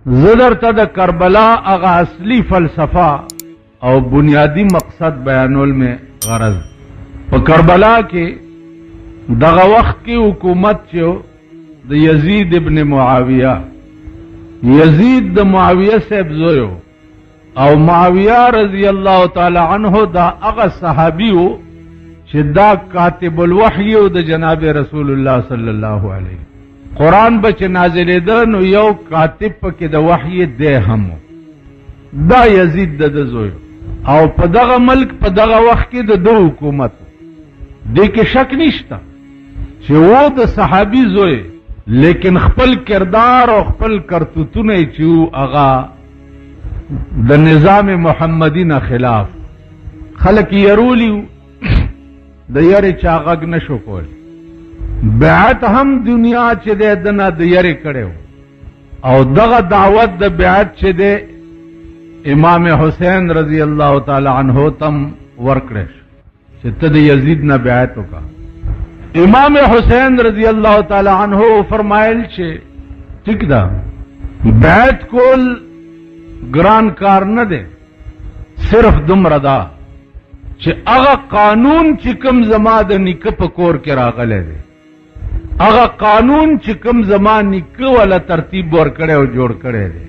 زدر تا دا کربلا اغا اصلی فلسفہ او بنیادی مقصد بیانول میں غرض پا کربلا کے دغا وقت کی حکومت چو دا یزید ابن معاویہ، یزید دا معاویہ صاحب زویو او معاویہ رضی اللہ تعالی عنہ دا اغا صحابیو چھ دا کاتب الوحیو دا جناب رسول اللہ صلی اللہ علیہ قرآن بچ نازل دن یو کاتب پکی دا وحی دے ہمو دا یزید دا زویو او پا دغا ملک پا دغا وقت کی دا دو حکومت دیکھ شک نشتا چھ وہ دا صحابی زوی لیکن خپل کردار او خپل کرتوتون چو اغا دا نظام محمدی نا خلاف خلق یرولیو دا یر چاغگ نشو کول بیعت ہم دنیا چھ دے دنا دا یر کڑے ہو او دغا دعوت دا بیعت چھ دے امام حسین رضی اللہ تعالی عنہ تم ورکڑش چھ تد یزید نا بیعتو کا امام حسین رضی اللہ تعالی عنہ فرمائل چھے ٹھیک دا بیعت کول گران کار نہ دے صرف دم ردا چھے اغا قانون چکم زما دا نکپ کور کے راغلے دے اغا قانون چکم زما نک والا ترتیب ورکڑے و جوڑ کڑے دے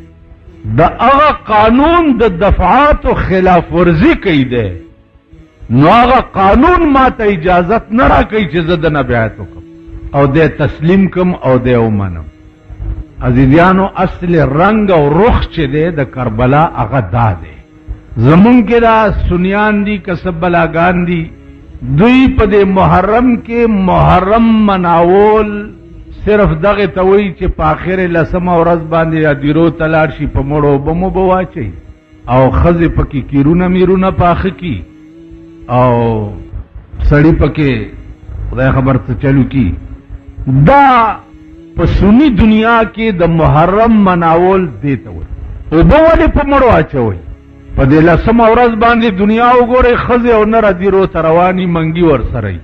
دا اغا قانون دا دفعات و خلاف ورزی کئی دے نو آغا قانون ما تا اجازت نرا کئی چیز دنا بیعتو کم او دے تسلیم کم او دے اومنم عزیزیانو اصل رنگ او رخ چے دے دا کربلا آغا دا دے زمون کے دا سنیان دی کسب بلاگان دی دوی پا دے محرم کے محرم مناول صرف دغ توئی چے پاخر لسم او رز باندے یا دیرو تلارشی پا مڑو بمو بوا چے او خز پکی کیرونا میرونا پاخ کی او سڑی پکے خدای خبر تو چلو کی دا پسونی دنیا کے دا محرم مناول دیتا ہوئی او بوالے پا مڑو آچا ہوئی پا دے لسم اورز باندے دنیا او گورے خز او نر دیرو تروانی منگی ور سرائی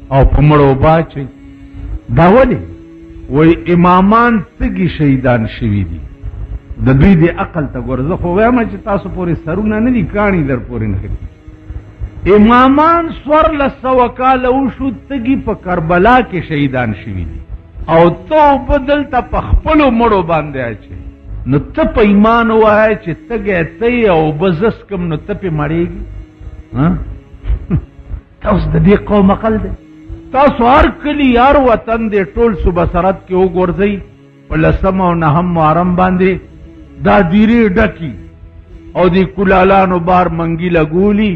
او پا مڑو باچ دا ولی وی امامان تگی شہیدان شوی دی دا دوی دے عقل تا گور زخو ویما چی تاسو پوری سرونا ندی کانی در پوری نخری امامان سور لسوکال اوشو تگی پا کربلا کے شہیدان شوی دی او تو بدل تا پخپلو مڑو باندے آچے نو تپ ایمان ہوا ہے چی تگے تی او بزس کم نو تپ مڑے گی تا اس دا دی قوم عقل دے تاسو ہر کلی ہر وطن دے ٹول صبح سرد کے او گورزئی پلسم او نحم محرم باندے دا دیری ڈکی او دی کلالانو بار منگی لگولی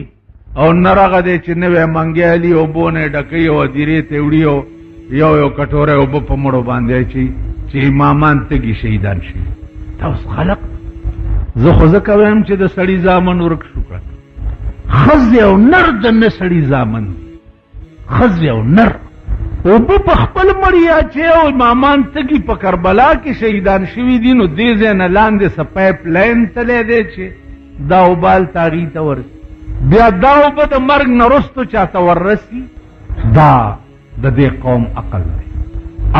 او نرغ دے چنوے منگیالی او بونے ڈکی او دیری تیوڑی او یو کٹورے او بپ مڑو باندے چی امامان تگی شہیدان شی تا اس خلق زخوزکویم چی دا سڑی زامن ورک شکر خز او نر دن سڑی زامن خز او نر او بپ خپل مریا چی او امامان تگی پا کربلا کی شہیدان شوی دینو دیزے نلاندے سا پیپ لین تلے دے چی داو بال تاغیتا ورسی بیا داو با دا مرگ نرستو چاہتا ورسی دا دے قوم عقل دے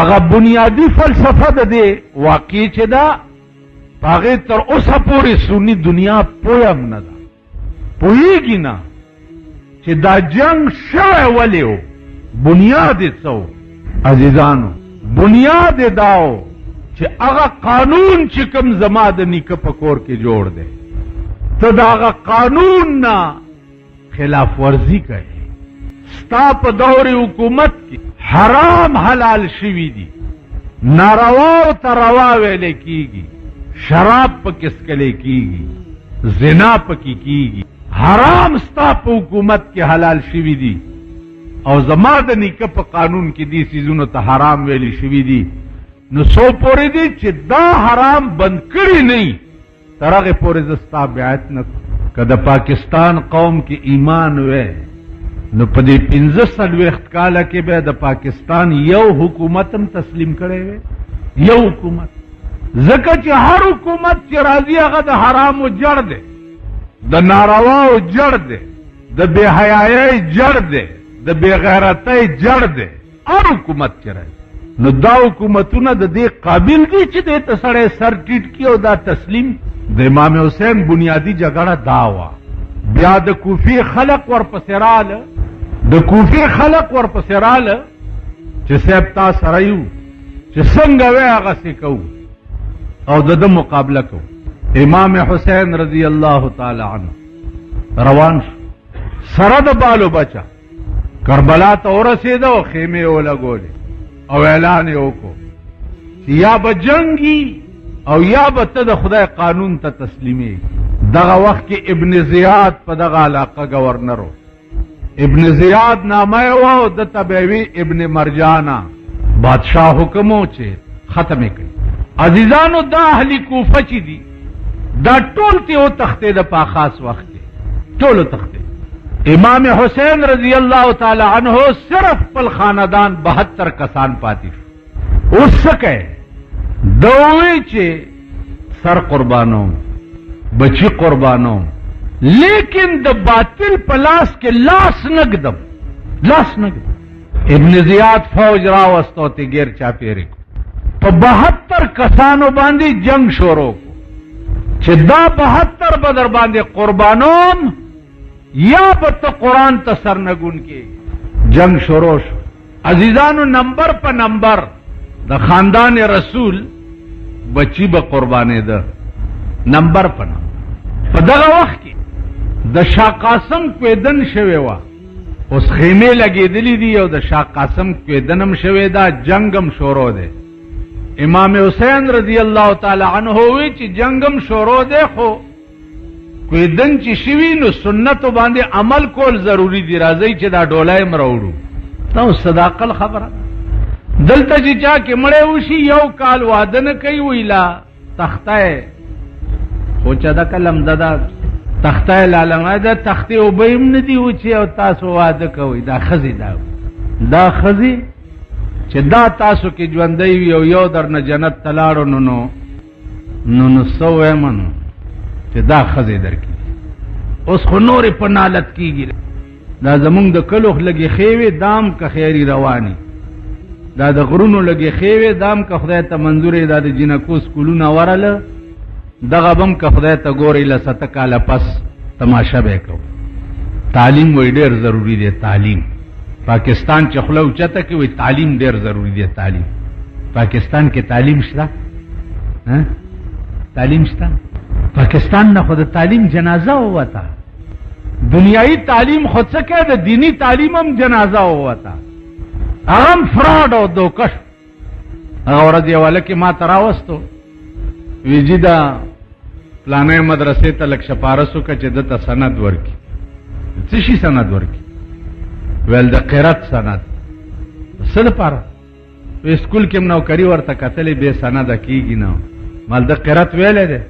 اگا بنیادی فلسفہ دے واقعی چے دا پاگے تر اسا پوری سنی دنیا پویم ندا پوئی گی نا چے دا جنگ شوے ولی ہو بنیاد سو عزیزانو بنیاد داو چے اگا قانون چکم زماد نکا پکور کے جوڑ دے تو دا اگا قانون نا خلاف ورزی کہے ستا پا دور حکومت کی حرام حلال شوی دی نارواو تروا ویلے کی گی شراب پا کس کلے کی گی زنا پا کی گی حرام ستا پا حکومت کی حلال شوی دی او زمادنی کپ قانون کی دی سیزونو تا حرام ویلی شوی دی نو سو پوری دی چی دا حرام بند کری نہیں ترغ پوری زستا بیعت نکو کہ پاکستان قوم کی ایمان وے نو پدی 15 کالا کے بے دا پاکستان یو حکومتم تسلیم کرے وے یو حکومت زکا چی ہر حکومت چی راضی اگا دا حرام جڑ دے دا نارواو جڑ دے دا بے حیائی جڑ دے دا بے غیرتی جڑ دے اور حکومت چی رہے نو دا حکومتونه د دې قابل دي چې دې ته سړی سر ټیټ کی او دا تسلیم. د امام حسین بنیادی جګړه دا وه. بیا د کوفی خلق ورپسې راله، د کوفی خلق ورپسې راله چې صاحب تا سره یو چې څنګه وی هغسې کوو او د ده مقابله کوو. امام حسین رضی الله تعالی عنه روان شو سره د بالو بچه کربلا ته ورسېده او خیمې یې ولګولې او اعلان یې وکړو چې یا به جنګي او یا به ته د خدای قانون ته تسلیمېږي. دغه وخت کې ابن زیاد په دغه علاقه گورنر و. ابن زیاد نامه یې وه او دته به وي ابن مرجانه. بادشاہ حکم و چې ختم یې کړي. عزیزانو دا اهلی کوفه چې دي دا ټول ته وتښتېده په خاص وخت کې، ټول وتښتېد. امام حسین رضی اللہ تعالی عنہ صرف پل خاندان 72 کسان پاتی شو. اوس څه کوي؟ دوی چې سر قربانوم، بچی قربانوم، لیکن د باطل په لاس کې لاس نګدم، لاس نګدم. ابن زیاد فوج راوستو ته غیر چاپیری په 72 کسانو باندې جنگ شروع کو چې دا 72 بدر باندې قربانوم یا به ته قرآن ته سرنگون کې. جنگ شروع شو. عزیزانو نمبر په نمبر د خاندان رسول بچی به قربانې ده، نمبر په نمبر. په دغه وخت کې د شاه قاسم کویدن شوی وه. اوس خیمې لګېدلې دي او د شاه قاسم کویدن هم شوی ده، جنگ هم شروع دی. امام حسین رضی الله تعالی عنه وی چې جنگ هم شروع دی خو کویدن چې شوي نو سنتو باندې عمل کول ضروری دی. راځئ چې دا ډولی م راوړو. دا صداقل خبره دلته چې چا کې مړی وشي یو کال واده نه کوي ویلا تخته خو چې دا کلم دا تخته لالمه دا تختې اوبه هم نه دي وچې او تاسو واده کوئ. دا ښځې دا ښځې چې دا تاسو کې ژوندی وي او یو در نه جنت ته لاړو نو څه وایم نو چې دا ښځې در کې. اوس خو نورې په نالت کېږي. دا زمونږ د کلو لږې ښې وې دام که خیري رواني، دا د غرونو لږې ښې وې دام که خدای ته منظورې دا د جنکو سکولونه ورله دغه بم که خدای ته ګورې له 7 کاله پس تماشه به کوو. تعلیم وی ډېر ضروري دی. تعلیم پاکستان چې خوله اوچته کې وی تعلیم ډېر ضروري دی. تعلیم پاکستان کې تعلیم شته؟ تعلیم شته؟ پاکستان نه خو د تعلیم جنازه ووته. دنیایي تعلیم خو څه کوي، د دینی تعلیم هم جنازه ووته. هغه هم فراډ او دوکش. هغه ورځ یو هلک ما ته راوستو وی جي دا پلانې مدرسې ته لږ سپارښت وکړه چې ده ته سند ورکړي. څه شي سند ورکړي؟ ویل د قرت سند. څه لپاره؟ وی سکول کې م نوکري ورته کتلې بې سنده کېږي نه. مال د قرت ویلی دی؟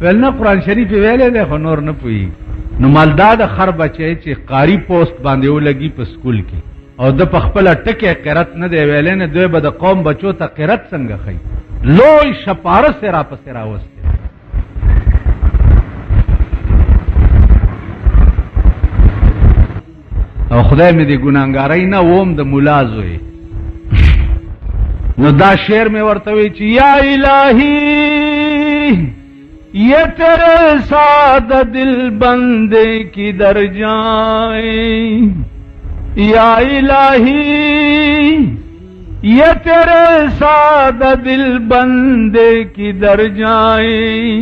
ویل نه قرآن شریف یې ویلی دی خو نور نه پوهېږي. نو مال دا د خر بچی چې قاري پوسټ باندې ولګي په سکول کې او د په خپله ټکی قرت نه دی ویلی نه، دوی به د قوم بچو ته قرت څنګه ښیي؟ لوی شپارس یې راپسې راوستی. او خدای مې دې ګناهګارۍ نه ووم د ملا زوی. نو دا شعر میں ورته وی چې یا الہی یہ تیرے ساتھ دل بندے کی در جائیں، یا الہی یہ تیرے ساتھ دل بندے کی در جائیں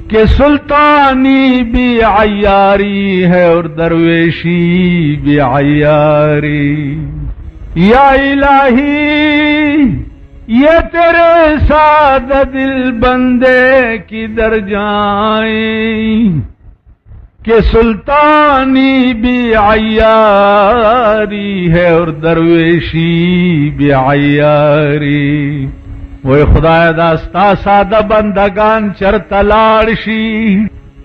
کہ سلطانی بھی عیاری ہے اور درویشی بھی عیاری. یا الہی یہ تیرے ساتھ دل بندے کی در جائیں کہ سلطانی بھی عیاری ہے اور درویشی بھی عیاری. وی خدای داستا ساده بندگان چرته لاړ شي،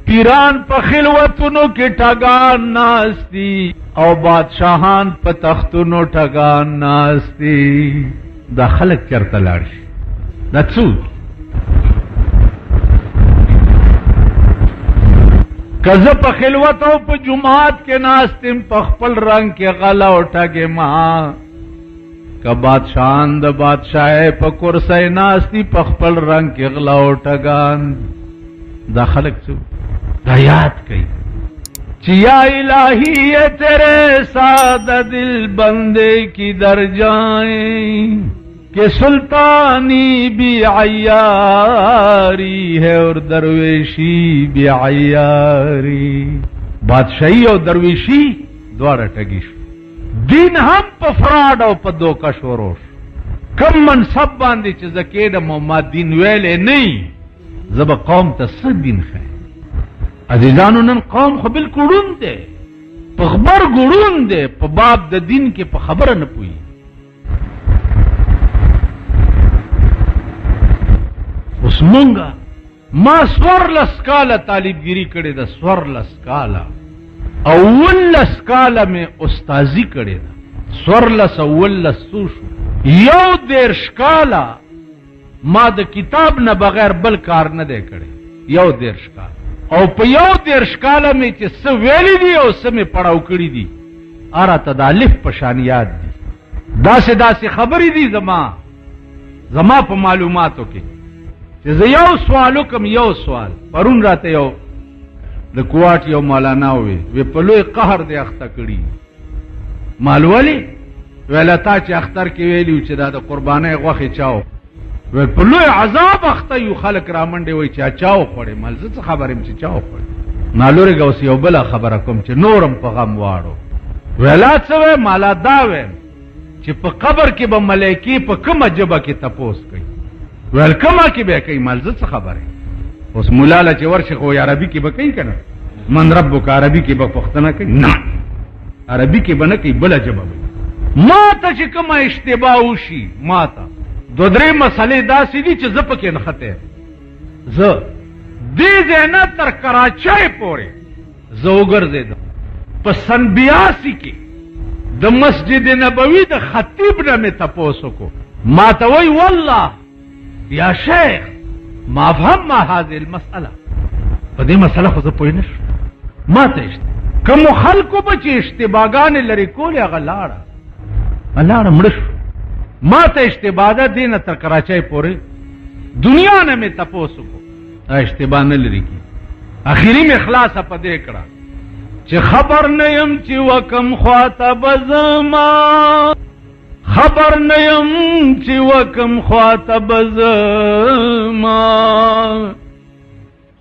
پیران په خلوتونو کې ټګان ناستی او بادشاہان په تختونو ټګان ناستی. دا خلق چرته لاړ شي؟ دا څوک؟ که زه په خلوت او په جماعت کې ناستم په خپل رنګ کې غله او ټګې ما که بادشاہان د بادشاہ په کرسی ناستی په خپل رنگ کې غلا او ټګان دا خلق څو دا یاد کوي چې یا الہی یہ تیرے سادہ دل بندے کی در جائیں کہ سلطانی بھی عیاری ہے اور درویشی بھی عیاری بادشاہی اور درویشی دوارا ٹگی شو دین هم په فراډ او په دوکه شروع کم منصب باندې چې زکیدم او ما دین ویلې نه زب قوم ته څه دین خیر عزیزانو نن قوم خو بالکل ړوند دی په خبر ګړون دی په باب د دین کې په خبره نه پوي اوس مونږه ما سورلس کاله طالبګيري کړې ده سورلس کاله اولس کاله میں استازی کړې ده سورلس اولس سوشو یو دیرش کاله ما د کتاب نه بغیر بل کار نه دی کړی یو دیرش کاله او په یو دیرش کاله میں چې څه ویلي دي او څه مې پړاو کړي دي اره ته د الف په شان یاد دي داسې داسې خبرې دي زما په معلوماتو کې چې زه یو سوال وکم یو سوال پرون راته یو د کوټ یو مولانا وی په لوی قهر دی اخته کړي مالولی ولتا چې اختر کې ویلیو چې دا د قربانۍ غوښه چاو وی په لوی عذاب اخته یو خلک را منډي وای چې چاو خوړې مال څه خبرم چې چاو خوړې مالوري غوس یو بل خبره کوم چې نورم په غم واړو ولا څه مالا دا و چې په قبر کې به ملایکی په کومه جبه کې تپوس کوي ولکما کې به کوي مال څه خبره اوس مولا له چې ورشه خو عربي کې به کوي کنه من ربک عربي کې به پښتنه کوي نه عربي کې بنه کوي بل جبه ما ته چې کومه اشتباه وشي ما ته دو درې مسلې داسې دي چې زه پکې نه خطه زه دې ځنه تر کراچۍ پورې زه وګرځېدم په سن 82 کې د مسجد نبوي د خطیب نه مې تپوس وکړو ما ته وای والله یا شیخ ما فهم ما هذه المسألة په دې مسله خو زه پوه نه شم ما ته کوم خلکو به چې اشتباهګانې لري کولې هغه لاړه مړه شو ما ته اشتباه ده دې نه تر کراچۍ پورې دنیا نه مې تپوس وکړو اشتباه نه لري کی اخري مې خلاصه په دې کړه چې خبر نه يم چې وکم خواته بزما خبر نیم چې وکم خواته بزما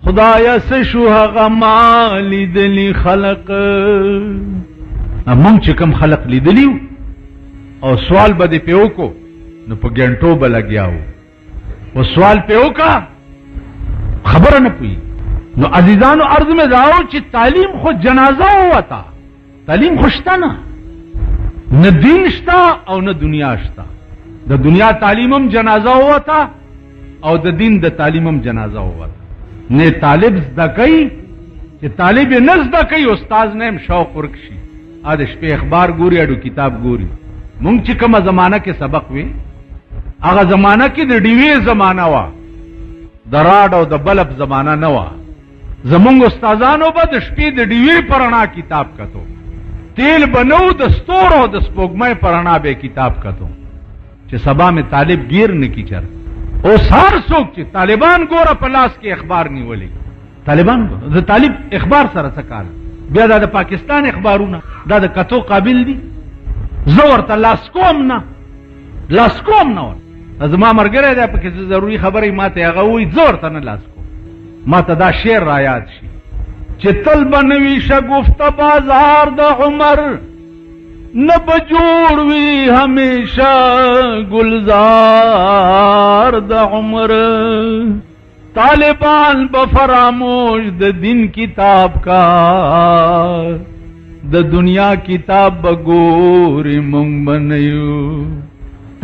خدایا سشو هغه ما لیدلی خلق امون چې کم خلق لیدلیو او سوال به دې پیو کو نو په ګنټو به لګیاو او سوال پیو کا خبر نه پوي نو عزیزانو عرض میں داو چې تعلیم خو جنازه وتا تعلیم خوشتا نه دین شتا او نه دنیا شتا د دنیا تعلیمم جنازه وتا او د دین د تعلیمم جنازه وتا نه طالب زدکای چې طالب نه زدکای استاد نه شوق ورکشي ا د شپې اخبار ګوري اډو کتاب ګوري مونږ چې کومه زمانہ کې سبق وی هغه زمانہ کې د ډیوی زمانہ وا د راډ او د بلب زمانہ نه وا زمونږ استادانو به د شپې د ډیوی پرانا کتاب کتو تیل بنو د ستورو د سپوږمۍ پرانا به کتاب کتو چې سبا میں طالب گیر نه کی چر او سار څوک چې طالبان ګوره په لاس کې اخبار نیولې طالبان د طالب اخبار سره څه کار بیا د پاکستان اخبارونه دا د کتو قابل دي زور ته لاس کوم نه زما مرګره ده پکې ضروری خبرې ماته هغه وي زور ته نه لاس کوم ماته دا شعر را یاد شي چې تل بنوي شګفته بازار د عمر نه بجوړ وی همیشه گلزار د عمر طالبان بفراموش د دین کتاب کا د دنیا کتاب بګوري مونږ بنیو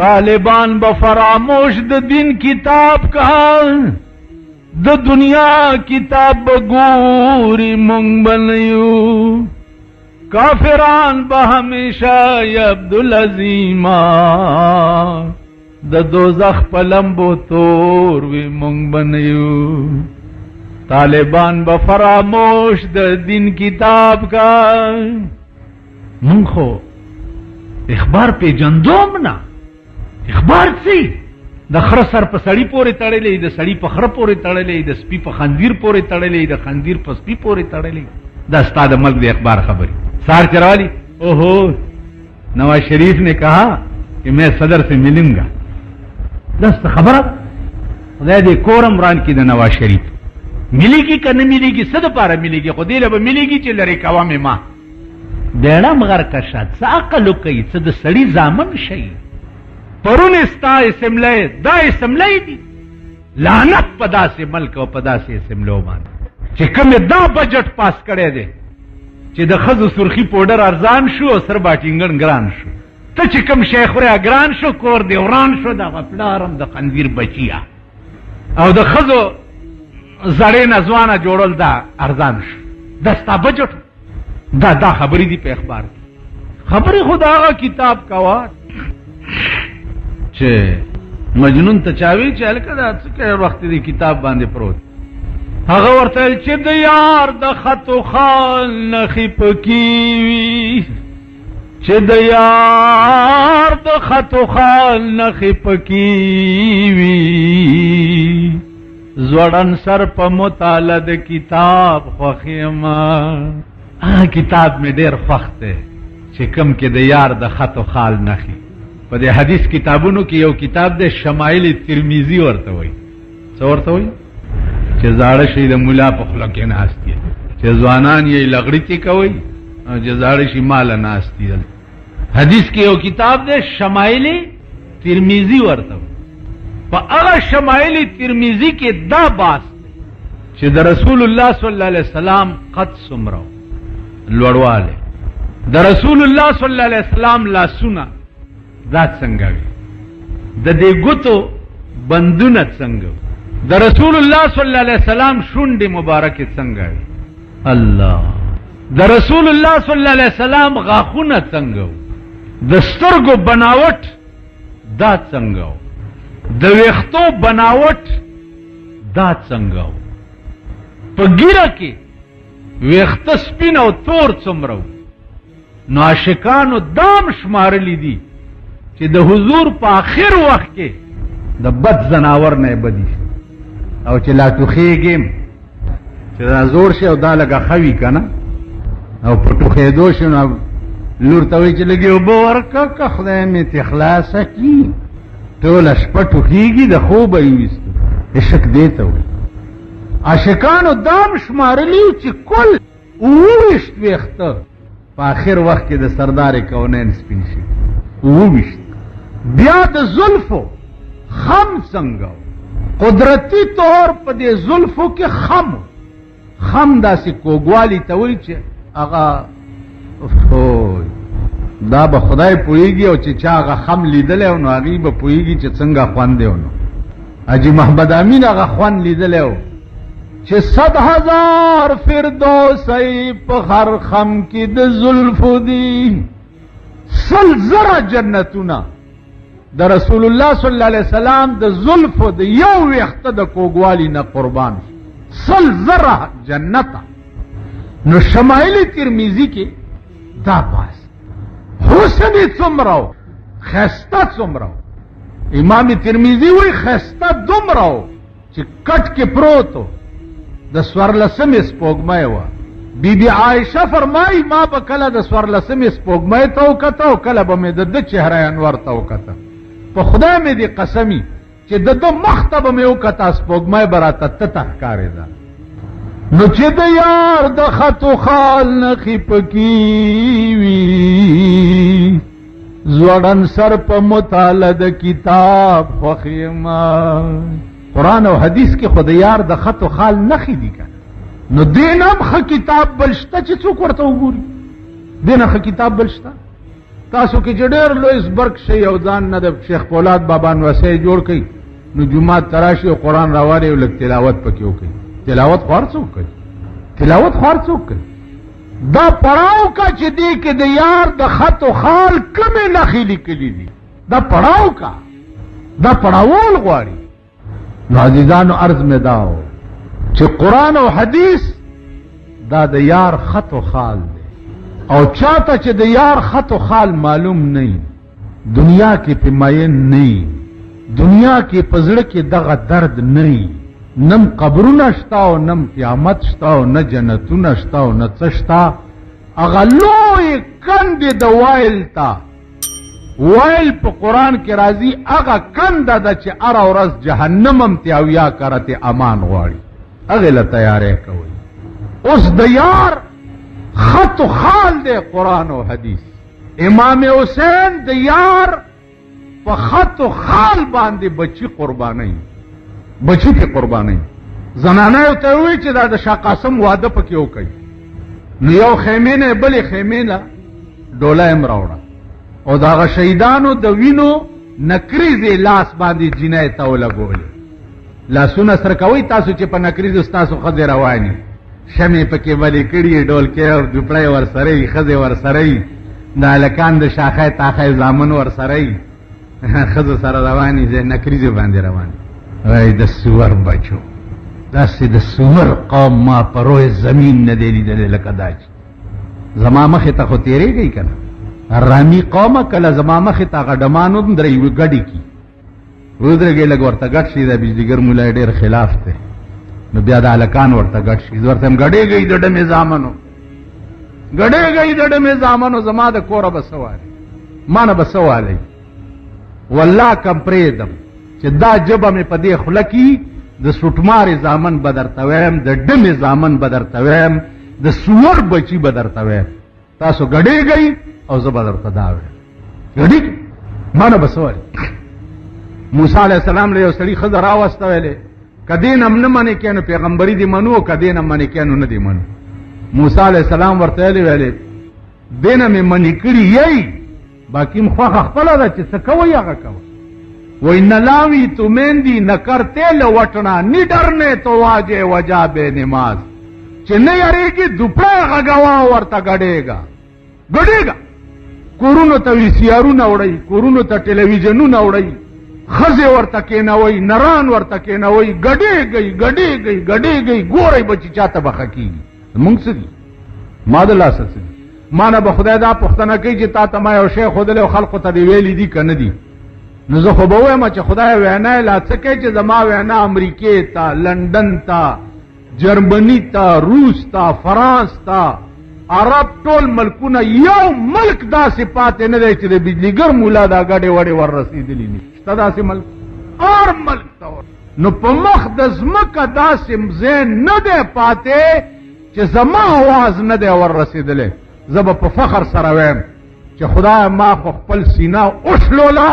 طالبان بفراموش د دین کتاب کا د دنیا کتاب بګوري مونږ بنیو کافران به همیشه عبدالعظیم د دوزخ په لمبو تور وی مونږ بنیو طالبان به فراموش د دین کتاب کا مونږ خو اخبار پہ جندوم نا اخبار څه د خر سر په سړی پورې تړلې، د سړی په خر پورې تړلې، د سپی په خنزیر پورې تړلې، د خنزیر په سپی پورې تړلې. دا استاد ملک د اخبار خبری سار چروالی. اوہو نواز شریف نے کہا کہ میں صدر سے ملوں گا. دست خبر خدای دې کورم ران کی د نواز شریف ملے گی کہ نہ ملے گی، صد پارا ملے گی، خدای له ملے گی چې لری کوا مې ما بیڑا مگر کشاد عقل کوي څه د سړی زامن شي. پرون استا اسمله دا اسمله دي لعنت پدا سے ملک او پدا سے اسملو باندې چې کوم دا بجټ پاس کړي دي چې د خزو سرخی پودر ارزان شو او سر باټینګن ګران شو. ته چې کوم شیخ ورا ګران شو کور دی وران شو، دا غفلارم د خنزیر بچیا او د خزو زړې نزوانه جوړل دا ارزان شو. دستا بجټ دا خبرې دي په اخبار کې. خبرې خدا هغه کتاب کوا چې مجنون ته چاوي چې هلکه دا څه وخت دی کتاب باندې پروت. هغه ورته چې د یار د خطو خال نخې پکې وي، چې د یار د خطو خال نخې پکې وي، زوړن سر په مطالعه د کتاب خوښیما. کتاب می ډیر خوښ دی چې کم کې د یار د خط و خال نخي. په دې حدیث کتابونو کې یو کتاب دی شمائل ترمذی ورته وایي. څه ورته وایي؟ چې زاړه شي د مولا په خوله کې ناست دي، چې ځوانان یې لغړتې کوي او چې زاړه شي ماله ناست دي. حدیث کې یو کتاب دی شمائل ترمذی ورته وایي. په هغه شمائل ترمذی کې دا باس چې د رسول الله صلی الله علیه وسلم قد سمرو لوړواله، د رسول الله صلی الله علیه وسلم لاسونه دا څنګه وي، د دې ګوتو بندونه څنګه، د رسول الله صلی الله علیه وسلم شونډې مبارکه څنګه وي، الله د رسول الله صلی الله علیه وسلم غاښونه څنګه، د سترګو بناوټ دا څنګه، د ویښتو بناوټ دا څنګه، په ګیره کې ویخته سپین او تور څومره. نو عاشقانو دام شمارلی دي چې د حضور په آخر وخت کې د بد زناور نه بدی او چې لا ټوخېږم چې دا زور شي او دا لږه خوي که نه او په ټوخېدو شي نو لور ته وایي چې لږې اوبه ورکړه که خدای مې تې خلاصه کړي. ټوله شپه ټوخېږي د خوبه یې ویستو. عشق دې ته وایي. عاشقانو دام شمارلیو چې کل 29 ویخته په آخر وخت کې د سردار کونین سپین شي. 29 بیا د زلفو خم څنګه، قدرتی طور په دې زلفو کې خم داسې کوږوالی ته وایي چې هغه دا به خدای پوهېږي او چې چا هغه خم لیدلی او نو هغې به پوهېږي چې څنګه خوند دی. نو حاجي محمد امین هغه خوند لیدلی و چې 100,000 فردوسی په هر خم کې د زلفو دي، 100,000 جنتونه د رسول الله صلی الله علیه وسلم د زلفو د یو ویخته د کوږوالي نه قربان شي، 100,000 جنته. نو شمائل ترمذی کې دا باس حسن څومره خسته څومره. امام ترمذی وایي خسته دومره چې کټ کې پروت د 14 سپوږمۍ وه. بی بی عائشه فرمایي ما به کله د 14 سپوږمۍ ته وکته او کله به مې د ده چهره انور ته وکته. په خدای مې دې قسمي چې د ده مخ ته به مې وکته سپوږمۍ به راته تته ښکارېده. نو چې د یار د خطو خال نخې پکې وي، زوړن سر په مطالعه د کتاب خوښیما. قرآن او حدیث کې خو د یار د خط و خال نخې دي که نو دین هم ښه کتاب بل شته چې څوک ورته وګوري. دین ښه کتاب بل شته. تاسو کې چې ډېر لوی زبرګ شئ او ځان نه د شیخ پولاد بابا نوسی جوړ کړئ نو جومات ته راشئ او قرآن راوالئ او لږ تلاوت پکې وکړئ. تلاوت خو هر څوک کوي، تلاوت خو هر څوک کوي. دا پړاو کا چې دی کې د یار د خط و خال کمې نښې لیکلي دي، دا پړاو کا، دا پړاوول غواړي. نو عزیزانو عرض میں داو چې قرآن او حدیث دا د یار خط و خال دی او چاته چې د یار خط و خال معلوم نه دنیا کې په ماین نه، دنیا کې پزړه کې دغه درد نه، نم قبرونه شتا او نم قیامت شتا او نه جنتونه شتا او نه څه شتا. هغه لوی کندې د وایل تا وایل په قرآن کې راځي، هغه کنده ده چې هره ورځ جهنم هم ته او یا کرته امان غواړي، هغې له تیارې کوي. اوس د یار خط و خال دی قرآن او حدیث. امام حسین د یار په خط و خال باندې بچی قرباني، بچی په قرباني. زنانه یو ته وی چې دا د شاه قاسم واده پکې وکړي، نو یو خیمې نه بلې خیمې نه ډوله هم راوړه او د هغه شهیدانو د وینو نکریزې لاس باندې جینۍ ته ولګولې. لاسونه سره کوئ تاسو چې په نکریزو ستاسو ښځې رواني، شمې پکې بلې کړي، ډولکې او دوپړی ورسره یي، ښځې ورسره یي، د هلکان د شاخی تاخی زامن ورسره یي، ښځو سره رواني، نکریزو باندې رواني. وای د سور بچو، داسې د سور قوم ما په روی زمین نه دی لیدلی لکه دا چې زما مخې ته خو تېرېږئ که نه. رامي قومه کله زما مخې ته هغه ډمانو هم درې یوې ګډې کي ودرېږئ، لږ ورته ګډ شي، د بجلیګر ملا ډېر خلاف دی، نو بیا د هلکان ورته ګډ شي. زه ورته یم ګډېږئ د ډمې زامنو، ګډېږئ د ډمې زامنو، زما د کوره به څه والی، ما نه به څه والی. والله کم پرېږدم چې دا ژبه مې په دې خوله کې د سوټمارې زامن به درته ویم، د ډمې زامن به درته ویم، د سور بچي به درته ویم. تاسو ګډېږئ او زه به درته دا ویم، ګډېږئ، ما نه به څه والی. موسی علیه السلام له یو سړي ښځه راوسته ویلې، که دې نه نه منې کې نو پیغمبري دې منو، او که دې نه منې کې نو نه دې منو. موسی علیه السلام ورته ویلې دې نه مې منې کړي یی، باقي م خوښه خپله ده چې څه کوئ هغه کوئ. وہی نہ لاوی تو مہندی نہ کرتے لوٹنا، نی ڈرنے تو واجے وجا بے نماز. چنئی ارے کی دوپڑا غگوا ورتا گڑے گا، گڑے گا. کورونو ته ویسیارونه وړئ، کورونو ته ټلویزیونونه وړئ، ښځې ورته کېنوئ، نران ورته کېنوئ، ګډېږئ ګډېږئ ګډېږئ، ګورئ به چې چاته به ښه کېږي. مونږ څه دي؟ ما د لاسه څه دي؟ ما نه به خدای دا پوښتنه کوي چې تا ته ما یو شی ښودلی او خلقو ته دې ویلي دي که نه دي؟ نو زه خو به ویم چې خدای وینا یې لا څه کوي چې زما وینا امریکې ته، لندن ته، جرمني ته، روس ته، فرانس ته، عرب ټول ملکونه، یو ملک داسې پاتې نه دی چې د بجلیګر مولا دا ګډې وډې ور رسېدلي نه شته داسې ملک، هر ملک ته. نو په مخ د ځمکه داسې ځای نه دی پاتې چې زما اواز نه دی ور رسېدلی. زه به په فخر سره ویم چې خدای ما خو خپل سینه وشلوله،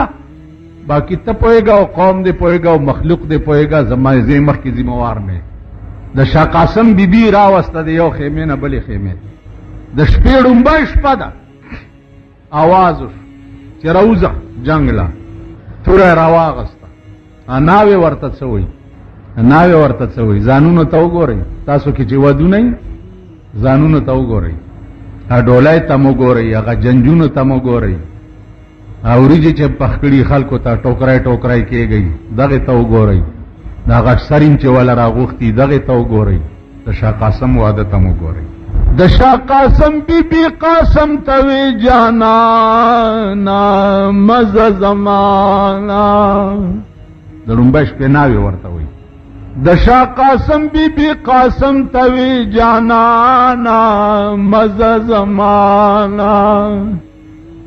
باقی ته پوهېږه او قوم دې پوهېږه او مخلوق دې پوهېږه، زما زه مخکې ذموار نه. د شاه قاسم بیبي راوسته د یو خیمې نه بلې خیمې ته، د شپې ړومبی شپه ده، اواز وشو چې راوځه جنګ له، توره یې راواغسته. ناوې ورته څه وایي، ناوې ورته څه وایي؟ ځانونو ته وګورئ، تاسو کې چې ودونه یي ځانونو ته وګورئ، ډولۍ ته مو ګورئ، هغه جنجونو ته مو ګورئ، وریجې چې پخ کړي خلکو ته ټوکرای ټوکرای کېږئ، دغې ته وګورئ، دا غټ سرین چې والا راغوښتي دغې ته وګورئ، د شاه قاسم واده ته مو ګورئ. د شاه قاسم بی بی قاسم ته وی جانانا مزه زمانا، د لومبۍ شپې ناوې ورته وایي. د شاه قاسم بی بی قاسم ته وی جانانا مزه زمانا،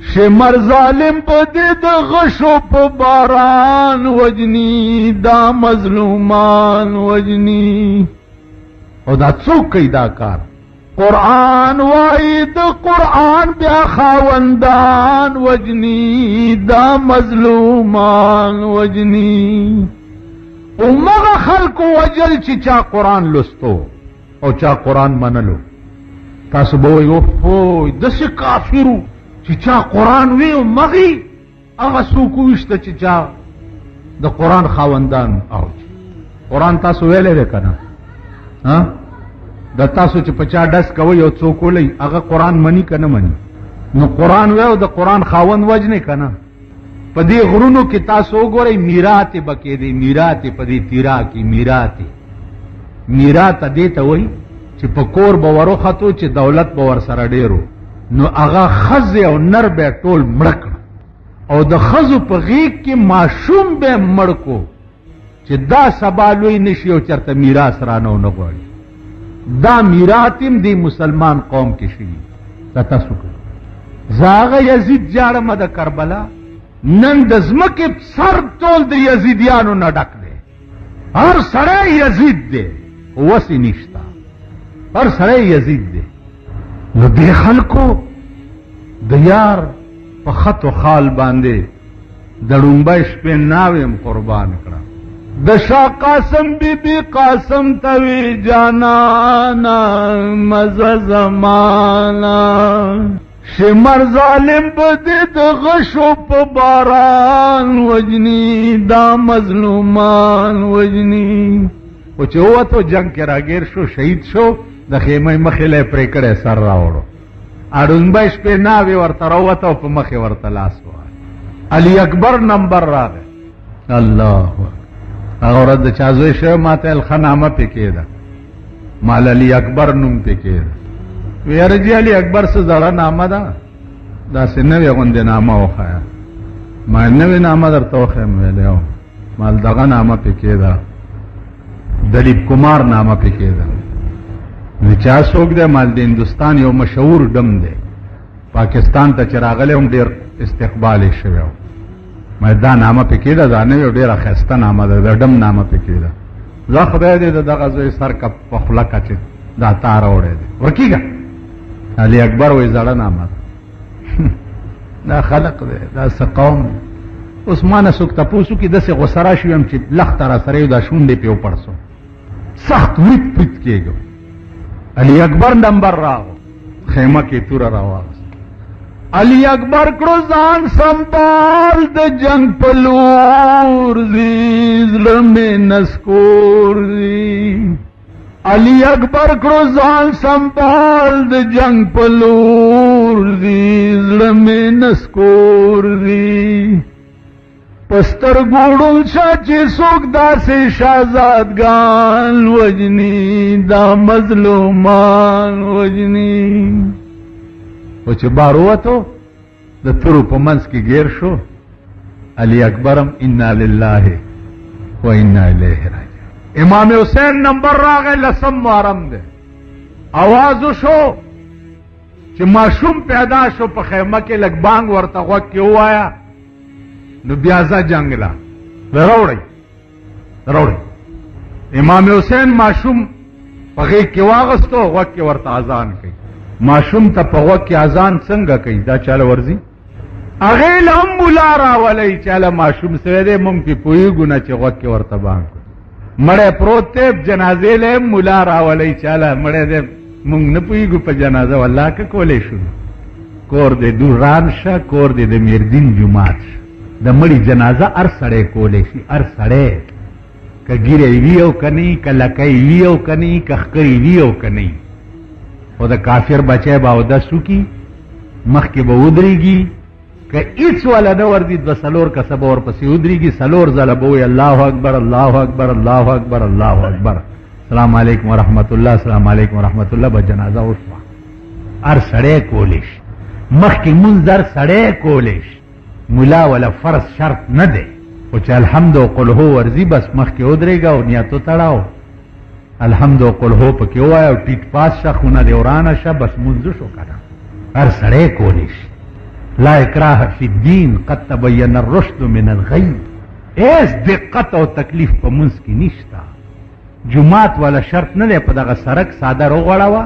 شمر ظالم په دې د غشو په باران وجنی، دا مظلومان وجنی. او دا څوک کوي دا کار؟ قرآن وایي د قرآن بیا خاوندان وجنی، دا مظلومان وجنی. امغه خلکو وجل چې چا قرآن لستو او چا قرآن منلو. تاسو به وایي اوفوی داسې کافرو چې چا قرآن وی او مغی، هغه څوک وویشته چې چا د قرآن خاوندان او قرآن تاسو ویلی دی که نه؟ د تاسو چې په چا ډس کوئ او څوک ولئ، هغه قرآن مني که نه مني؟ نو قرآن وی او د قرآن خاوند وجنې که نه؟ په دې غرونو کې تاسو وګورئ، میراتې به کېدې، میراتې په دې تیرا کې میراتې. میراته دې ته وایي چې په کور به وروختو چې دولت به ورسره ډېرو، نو هغه ښځې او نر به ټول مړه کړه، او د خزو په غیږ کې ماشوم به مړ کو چې دا سبا لوی نشي او چرته میراث رانه نه غواړي. دا میراث دی مسلمان قوم کې شي. تاسو زاغه یزید جاړه د کربلا نن د زمکه سر ټول د یزیدیانو نه ډک دی. هر سړی یزید دی وسی نشتا، هر سړی یزید دی. نو دې خلکو د یار په خط و خال باندې د ړومبی شپې ناویم قربان کړه. د شاه قاسم بی بی قاسم توی جانانا مزه زمانا شمر ظالم بدې د غشو په باران وجنی دا مظلومان وجنی. او چې وته جنگ کې راګیر شو شهید شو د خیمه مخې له پرې کړه سر راوړو. اړومبی شپې ناوی ورته راوته او په مخې ورته لاس وای. علی اکبر نمبر راغی. الله هغه ورځ د چا زوی شوی ماته الخنامه پکې ده، مال علی اکبر نوم پکې ده. ویره جی علی اکبر څه زړه نامه ده، داسې نوې غوندې نامه وښیه. ما نوې نامه درته وښیم ویلی مال دغه نامه پکې ده، دلیپ کمار نامه پکې ده. نو چا څوک دی؟ مال د هندوستان یو مشهور ډم دی، پاکستان ته چې راغلی هم ډېر استقبال یې شوی و. ما دا نامه پکې ده، دا نوې ډېره ښایسته نامه ده، د ډم نامه پکې ده. زه خدای دې د دغه زوی سر کپ په خوله که چې دا تا راوړی دی ورکېږه. علی اکبر وایي زړه نامه ده. دا خلق دی، دا څه قوم دی. اوس ما نه څوک تپوس وکړي داسې غوسه راشي ویم چې لخته را سره یو دا شونډې پې وپړسو سخت وریت پریت کېږو. علی اکبر نمبر راغو، خیمه کې توره راواغست. علی اکبر کړو ځان سنبال د جنگ په لور ځي، زړه مې نسکور ځي. علی اکبر کړو ځان سنبال د جنگ په لور ځي، زړه مې نسکور ځي. پستر ګوړل شه چې څوک داسې شهزادګان وجني دا مظلومان وجني. او چې بار ووتو د تورو په منځ کې ګیر شو، علی اکبرم انا لله و انا الیه راجعون. امام حسین نمبر راغی، لسم محرم دی. आवाज شو چې ماشوم پیدا شو په خیمه کې، لږ بانګ ورته غوږ کې ووایا. نو بیا ځه جنګ لا راوړئ. امام حسین ماشوم په غېږ کې واغستو، غوږ کې ورته اذان کوي. ماشوم ته په غوږ کې اذان څنګه کوي؟ دا چاله ورځي؟ هغې له هم ملا راولئ چاله ماشوم سوی دی، مونږ پې پوهېږو نه چې غوږ کې ورته بانګ کوي. مړی پروت دی، جنازې له هم ملا راولئ چاله مړی دی، مونږ نه پوهېږو په جنازه. والله که کولی شو کور دی دوران شه، کور دی د میردین جومات شه. د مړي جنازه هر سړی کولی شي، هر سړی، که ګیری وي او که نه، که لکۍ وي او که نه، که ښکرې وي او که نه. خو د کافر بچی به اودس وکړي، مخکې به ودرېږي، که هېڅ والا نه ورځي دوه څلور کسه به ورپسې ودرېږي، څلور ځله به وایي الله اکبر الله اکبر الله اکبر الله اکبر، السلام علیکم ورحمت الله السلام علیکم ورحمت الله. به جنازه وشوه. هر سړی کولی شي، مخکې مونځ هر سړی کولی شي، ملا ولا فرض شرط نه دی. خو چې الحمد او قل هو ورځي بس مخکې ودرېږه او نیتو تړاو، الحمد او قل هو پکې ووایه او ټیټ پاس شه، خونه دې ورانه شه، بس مونځ شو که نه. هر سړی کولی شي. لا اکراه فی الدین قد تبین الرشد من الغی. هیڅ دقت او تکلیف په مونځ کې نشته. جومات والا شرط نه دی، په دغه سړک څادر وغوړوه،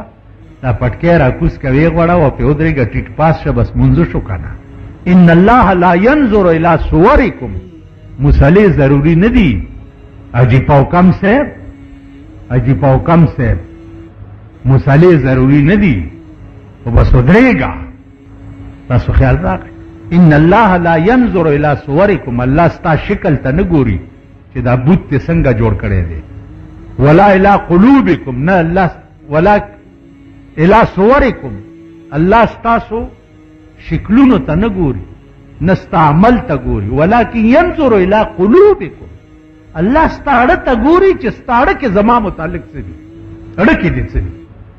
دا پټکی راکوز کوې غوړوه، پې ودرېږه، ټیټ پاس شه، بس مونځ شو که نه. ان الله لا ينظر الى صورکم. مصلی ضروری نه دي. عجیب او کم صاحب مصلی ضروری نه دي، او بس ودرېږه، تاسو خیال راکړئ. ان الله لا ينظر الى صورکم. الله ستا شکل ته نه ګوري چې دا بت ته څنګه جوړ کړی دی. ولا الى قلوبکم، نه الله ولا الى صورکم. الله ستاسو شکلونو ته نه ګوري، نه ستا عمل ته ګوري. ولکن ینظر الی قلوبکم. الله ستا اړه ته ګوري چې ستا اړه کې زما متعلق څه دي، اړه کې دي څه دي.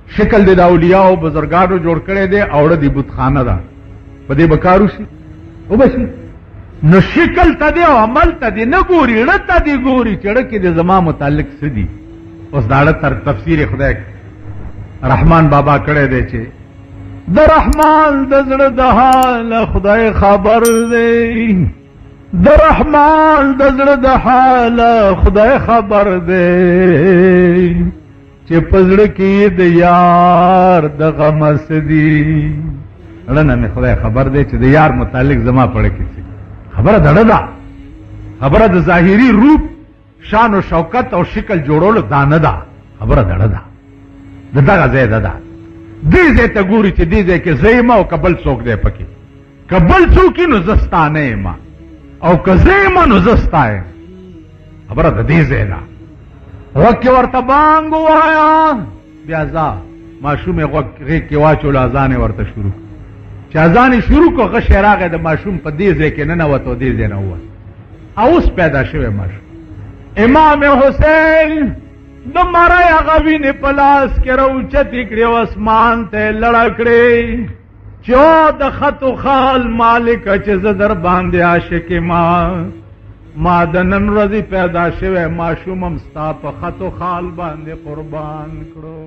شکل دې د اولیاء او بزرګانو جوړ کړی دی، او اړه دې بتخانه ده، په دې به کار وشي؟ وبه شي. نو شکل ته دی او عمل ته دی نه ګوري، اړه ته دی ګوري چې اړه کې د زما متعلق څه دي. اوس دا اړه تر تفسیر خدای رحمان بابا کړی دی چې د رحمان د زړه د حال خدای خبر دی، د رحمان د زړه د حال خدای خبر دی، چې پزړه کې د یار د غم سدي. اړه نه خدای خبر دی چې د یار متعلق زما پړه کې څه خبره دړه ده. خبره د ظاهري روپ شان او شوکت او شکل جوړولو دا نه ده، خبره دړه ده. دغه ځای ده دې ځای ته ګوري چې دې ځای کې زېما او قبل څوک دی پکې، قبل څوک نو زستانه ما او که زېما نو زستای. خبره د دې ځای ده. وکه ورته بانګ وایا بیا ځه ماشوم غوږ کې واچول، اذان ورته شروع چې اذان شروع کو غش راغی د ماشوم په دې ځای کې نه نوته، دې ځای نه ووت. اوس پیدا شوی ماشوم امام حسین د مړی هغه وینې په لاس کې راوچتې کړې او اسمان ته لړه کړې چې او د خط و خال مالکه چې زه در باندې عاشق ما د نن ورځې پیدا شوی ماشوم هم ستا په خط و خال باندې قربان کړو.